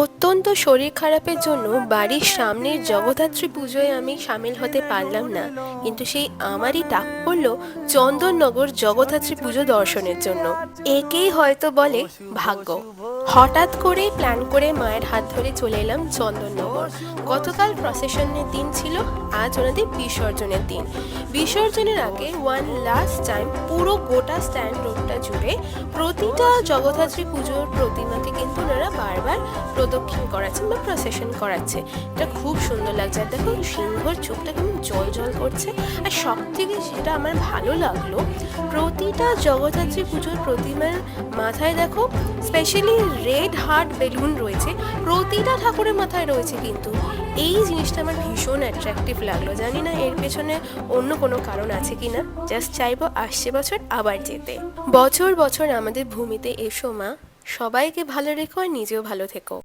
অত্যন্ত শরীর খারাপের জন্য বাড়ির সামনের জগদ্ধাত্রী পুজোয় আমি সামিল হতে পারলাম না, কিন্তু সেই আমারই ডাক পড়ল চন্দননগর জগদ্ধাত্রী পুজো দর্শনের জন্য। একেই হয়তো বলে ভাগ্য। হঠাৎ করেই প্ল্যান করে মায়ের হাত ধরে চলে এলাম চন্দননগর। গতকাল প্রসেশনের দিন ছিল, আজ ওনাদের বিসর্জনের দিন। বিসর্জনের আগে ওয়ান লাস্ট টাইম পুরো গোটা স্ট্যান্ড রোডটা জুড়ে প্রতিটা জগদ্ধাত্রী পুজোর প্রতিমাকে কিন্তু ওনারা বারবার প্রদক্ষিণ করাচ্ছেন বা প্রসেশন করাচ্ছে। এটা খুব সুন্দর লাগছে। আর দেখো সিংহর চোখটা কেমন জল জল করছে। আর সব থেকে যেটা আমার ভালো লাগলো, প্রতিটা জগদ্ধাত্রী পুজোর প্রতিমার মাথায় দেখো স্পেশালি রেড হার্ট বেলুন রয়েছে, প্রতিটা ঠাকুরের মাথায় রয়েছে। কিন্তু এই জিনিসটা আমার ভীষণ অ্যাট্রাকটিভ লাগলো। জানি না এর পেছনে অন্য কোনো কারণ আছে কি না। জাস্ট চাইবো আসছে বছর আবার যেতে। বছর বছর আমাদের ভূমিতে এসো মা, সবাইকে ভালো রেখো আর নিজেও ভালো থেকো।